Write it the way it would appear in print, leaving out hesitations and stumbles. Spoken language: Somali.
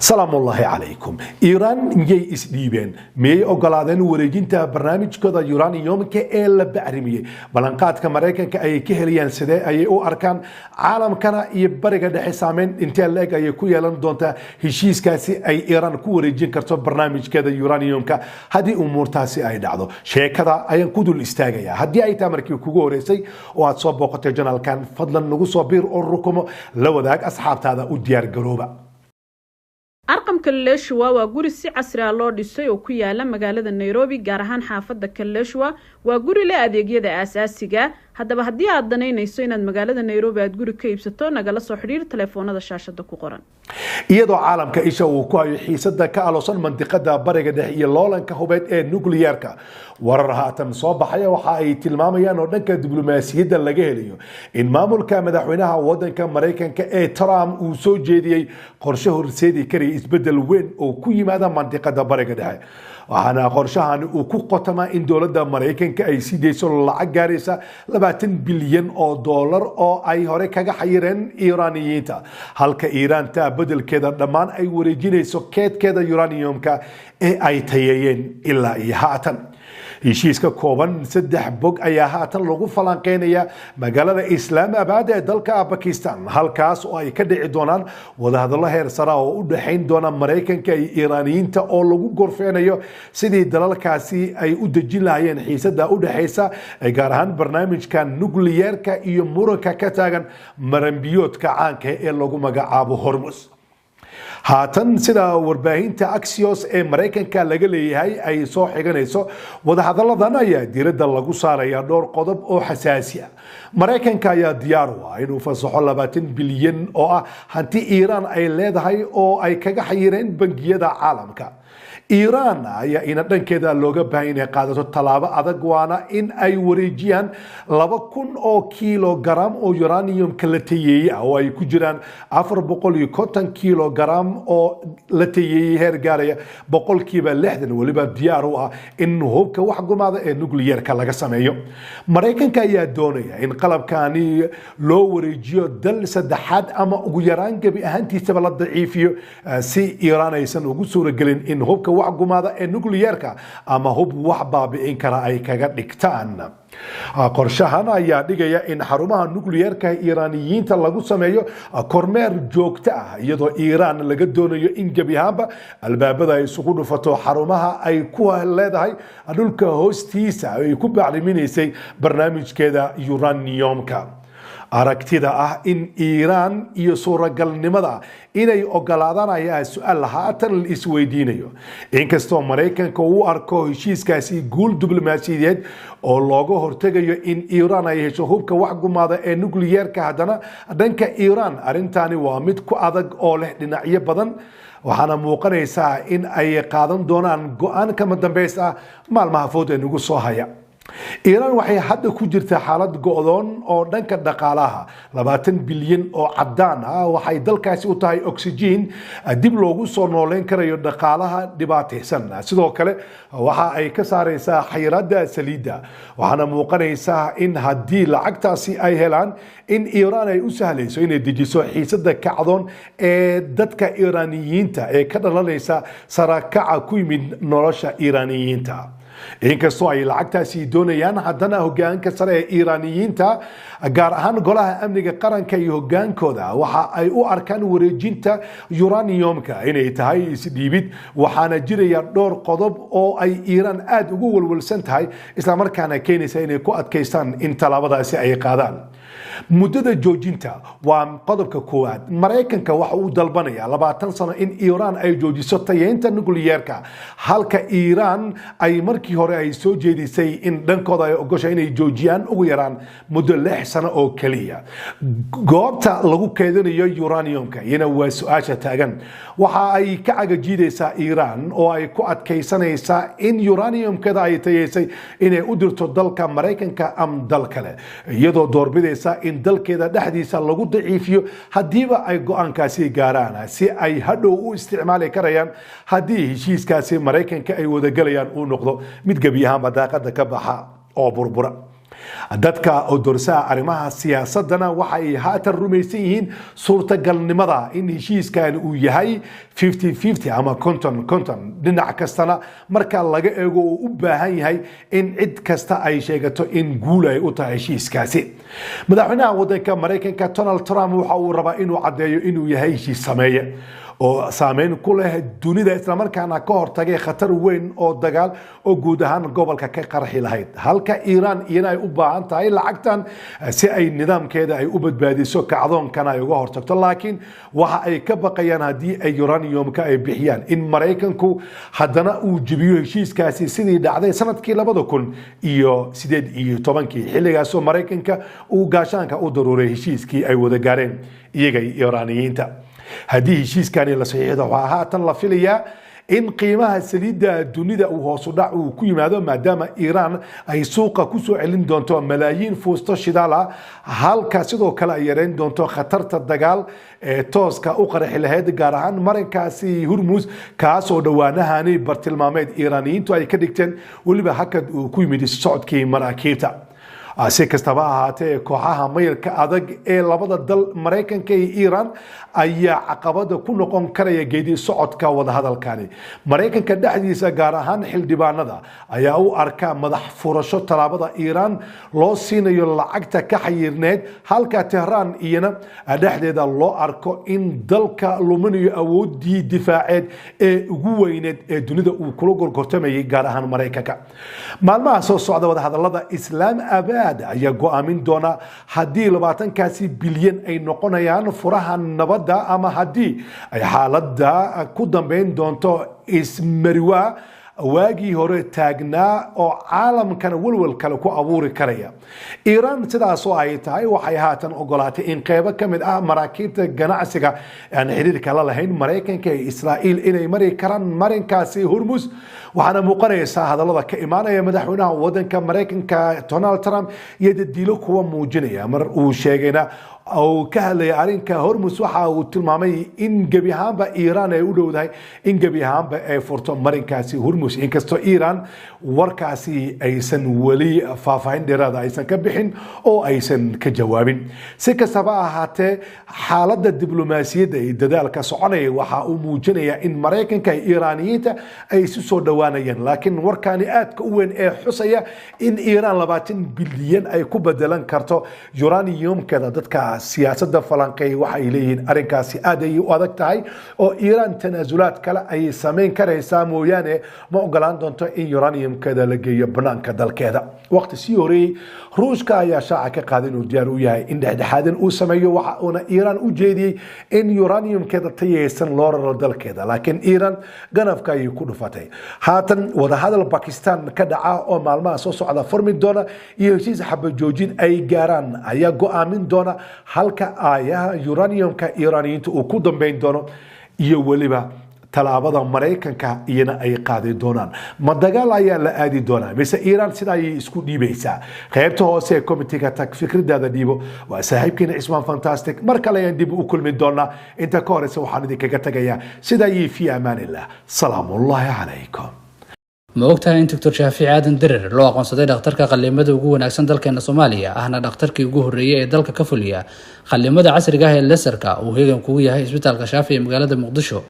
سلام الله عليكم. إيران ميي إسديبين ميي أوغلادين وريجينتا برنامج كذا يورانيوم كإل بعرمية بلانقات كمريكا كأي كهليان سدا أي أو أركان عالم كان يبرق ده حسامين انتي لاك أي كويا لندونتا هشيس كاسي أي إيران كوريجين كرتو برنامج كذا يورانيوم هذه أمور تاسي أي دعوة شيء كذا أي كودو الاستاجية هذه أي تمركي كوغوريسي وهتصوب وقت الجنال كان فضلا نقص بير أوركم لو ذاك أصحاب هذا وديار جروبا أرقام كلاشوا وجوري السي عسر الله ديسي وكيا لما قال نيروبي جارهان حافظ كلاشوا وجوري لا أديجي ده أساسية هذا بهدي عدنين يسوين المجال نيروبي أتجوري كيف ستون جالس صحرير تلفون هذا الشاشة دكو قرن iyadoo caalamka isha uu ku hayo xiisada ka aloosan mandiqada bariga dhexe iyo loolanka hubeed ee nuclearka warar haatan soo baxaya waxa ay tilmaamayaan oo dhanka diblomaasiyadda laga helayo in maamulka madaxweynaha wadanka Mareykanka ee Trump uu soo jeediyay qorshe horseedi kari isbedel weyn oo ku yimaada mandiqada bariga dhexe waxaana qorshahan uu ku qotamaa in dowladda Mareykanka ay sideyso lacag gaaraysa 20 bilyan oo dollar oo ay hore kaga xayireen Iiraaniyiinta halka Iiraan بدل كذا دمان أي ورجينيسو كيد كذا يورانيومكا أي تيين إلا إيهاتن هشيسكا كوبان سدح بوك أيهاتن لغو فلانقينيا مقالة إسلام أباد دلكا باكستان هالكاس أي كدعي دونان وذهد الله هيرسرا ودحين دونان مريكان كي إيرانيين تا أو لغو غرفينيو سيدي دلالكاسي أي ودجين لايين حيسا دا ودحيسا إيقارهان برنامج كان نوغلييركا إيو موركا كتاغن مرنبيوتكا عانكا إيه لغو مقعابو هرمز haatan sida warbaahinta Axios ee Mareykanka laga leeyahay ay soo xiganayso wadahadalladan ayaa diiradda lagu saaraya dhowr qodob oo xasaasi ah Mareykanka ayaa diyaar u ah inuu fasaxo 20 bilyan oo ah hanti Iiraan ay leedahay oo ay kaga xayireen bangiyada caalamka إيران أي إن دنكذا لوجا بين قادة الطلبة أدقوانا إن أي وريجيان لبكون أو كيلو جرام أو يورانيوم كلتيي أو أي كجران أفر بقول يكوتن كيلو جرام أو لتيي هرجارية بقول كيبا لحدن ولبا دياروها إنه هو كواحد ماذا نوكليير كلا سمايو مريكان كيا دونيا إن قلب كاني لو وريجيو دل سدحات أما ويران كبي أهنتي سبلا ضعيفيو سي إيران يسن وجسور جلين إن هو وعقومada ee nuclearka ama hub wax baabi'in kara ay kaga dhigtaan qorshahan ayaa dhigaya in xarumaha nuclearka Iiraaniyiinta lagu sameeyo kormeer joogto ah iyadoo Iiraan laga doonayo in gabiyaanba albaabada ay isugu dhufato xarumaha ay ku leedahay dhulka hoostiisa ay ku bacriminaysay barnaamijkeeda uraniumka aragtida ah in Iiraan iyo suuragalnimada inay ogolaadaan ayaa su'aal haatan la isweydiinayo inkastoo Mareykanka uu arko heshiiskaasi guul diblomaasiyadeed oo looga hortagayo in Iiraan ay hesho hubka wax gumaada ee nuclearka hadana dhanka Iiraan arintani waa mid ku adag oo leh dhinacyo badan waxaana muuqanaysaa in ay qaadan doonaan go'aan kama dambeys ah maalmaha fowd ee ugu soo haya إيران waxay hadda ku jirtaa xaalad go'doon oo dhanka dhaqaalaha 20 bilyan oo cadaan ah waxay dalkaasi u tahay oxygen dib loogu soo nooleyn karayo dhaqaalaha dhibaataysan sidoo kale waxa ay ka saaraysaa xayiraadda saliidda waxaana muuqanaysaa in haddii lacagtaasi ay helaan in Iiraan ay u sahlayso inay dejiso xiisada kacdoon ee dadka Iiraaniyiinta ee ka dhalanaysa sarakaca ku yimid nolosha Iiraaniyiinta inkastoo ay lacagtaasi doonayaan haddana hoggaanka sare ee Iiraaniyiinta gaar ahaan golaha amniga qaranka iyo hoggaankooda waxa ay u arkaan wareejinta uraniumka inay tahay isdhiibid waxaana jiraya dhowr qodob oo ay Iiraan aad ugu walwalsan tahay isla markaana keenaysa inay ku adkaystaan in talaabadaasi ay qaadaan muddada joojinta waa qodobka koowaad Mareykanka waxa uu dalbanaya 20 sano in Iiraan ay joojiso tayeynta nuclearka halka Iiraan ay markii hore ay soo jeedisay in dhankooda ay ogoshay inay joojiyaan ugu yaraan muddo 6 sano oo kaliya goobta lagu keedinayo uraniumka iyana waa su'aasha taagan waxa ay ka cagajiidaysaa Iiraan oo ay ku adkaysanaysaa in uraniumkada ay tayeysay inay u dirto dalka Mareykanka am dal kale iyadoo doorbidaysa in dalkeeda dhexdiisa lagu daciifiyo hadiiba ay go'aankaasi gaaraan si ay hadhow u isticmaali karayaan hadii heshiiskaasi Mareykanka ay wada galayaan uu noqdo mid gabiyaha madaaqada ka baxa oo burbura dadka oo dorsaa arrimaha siyaasadana waxa ay haatan rumaysan yihiin suurtagalnimada in heshiiskan uu yahay 50-50 ama konton dhinac kastana marka laga eego uu u baahan yahay in cid kasta ay sheegato in guul ay u tahay heshiiskaasi. madaxweynaha wadanka Mareykanka Donald Trump waxa uu rabaa inuu cadeeyo inuu yahay heshiis sameeye oo saameyn ku leh dunida isla markaana ka hortagay khatar weyn oo dagaal oo guud ahaan gobolka ka qarxi lahayd, halka Iran iyana ay u baahan tahay lacagtan si ay nidaamkeeda ay u badbaadiso kacdoonkana ay uga hortagto. laakiin waxa ay ka baqayaan haddii ay uraniumka ay bixiyaan in Mareykanku haddana uu jibiyo heshiiskaasi sidii dhacday sanadkii 2018 xilligaasoo Mareykanka uu gaashaanka u daruuray heshiiskii ay wada gaareen iyaga Iraniyiinta. haddii heshiiskani la saxiixdo waxaa haatan la filayaa in qiimaha saliidda dunida uu hoos u dhac uu ku yimaado maadaama Iran ay suuqa ku soo celin doonto malaayiin fuusto shidaal ah, halka sidoo kale ay yareyn doonto khatarta dagaal ee tooska u qarxi lahayd gaar ahaan marinkaasi Hormuz kaas oo dhawaanahani bartilmaameed Iraniyiintu ay ka dhigteen weliba hakad uu ku yimid socodkii maraakiibta. si kastaba ahaatee kooxaha mayirka adag ee labada dal Mareykanka iyo Iran ayaa caqabada ku noqon karaya geedi socodka wada hadalkani. Mareykanka dhexdiisa gaar ahaan xildhibaanada ayaa u arka madax furasho talaabada Iran loo siinayo lacagta ka xayirneed, halka Tehran iyana dhexdeeda loo arko in dalka luminayo awoodii difaaceed ee ugu weyneed ee dunida uu kula gorgortamayay gaar ahaan Mareykanka. maalmaha soo socda wada hadalada Islaamabad ayaa go'aamin doona haddii 20 bilyan ay noqonayaan furaha nabadda ama haddii ay xaaladda ku dambeyn doonto ismariwa waagii hore taagnaa oo caalamkan walwal kale ku abuuri karaya. Iran sidaas oo ay tahay waxay haatan ogolaatay in qaybo ka mid ah maraakiibta ganacsiga aan xiriirka la lahayn Mareykanka iyo Israa'iil inay mari karaan marinkaasi Hormuz, waxaana muuqanaysaa hadallada ka imaanaya madaxweynaha wadanka Mareykanka Donald Trump iyo dadilo kuwa muujinaya mar uu sheegayna oo ka hadlay arinka Hormuz waxa uu tilmaamay in gebi ahaanba Iran ay u dhowdahay in gebi ahaanba ay furto marinkaasi Hormuz, inkastoo Iran warkaasi aysan wali faahfaahin dheeraad aysan ka bixin oo aysan ka jawaabin. si kastaba ahaatee xaaladda diblomaasiyadda ee dadaalka soconaya waxa uu muujinayaa in Mareykanka iyo Iraniyiinta ay isu soo dhawaanayaan, laakiin warkani aadka u weyn ee xusaya in Iran 20 bilyan ay ku bedelan karto uraniumkeeda dadka siyaasadda falanqeey waxa ay leeyihiin arrinkaasi aad ay u adag tahay oo Iran tanaasulaad kale ay sameyn karaysaa mooyaane ma ogolaan doonto in uraniumkeeda la geeyo banaanka dalkeeda. waqti sii horeeyay Ruushka ayaa shaaca ka qaaday inuu diyaar u yahay in dhexdhexaadin uu sameeyo, waxa uuna Iran u jeediyay in uraniumkeeda tayeysan loo raro dalkeeda, laakiin Iran ganafka ay ku dhufatay. haatan wada hadal Pakistan ka dhaca oo maalmaha soo socda furmi doona iyo heshiis xabad joojin ay gaaraan ayaa go'aamin doona halka aayaha uraniumka Iraniyiinta uu ku dambeyn doono iyo waliba talaabada Mareykanka iyana ay qaadi doonaan. ma dagaal ayaa la aadi doonaa mise Iran sida ay isku dhiibaysaa? qaybta hoose ee komitiga tag fikradaada dhiibo. waa saaxiibkeena Ismaan Fantastic, mar kale ayaan dib u kulmi doonaa. inta ka horeysa waxaan idinkaga tagayaa sidaa iyo fi amaanillah. salaamullaahi calaykum. ma ogtahay in Dr. Shaafici Aadan Dirir loo aqoonsaday dhakhtarka qalliimada ugu wanaagsan dalkeena Soomaaliya, ahna dhakhtarkii ugu horeeyay ee dalka ka fuliya qalliimada casriga ah ee laserka uu heegan kugu yahay isbitaalka Shaafici ee magaalada Muqdisho.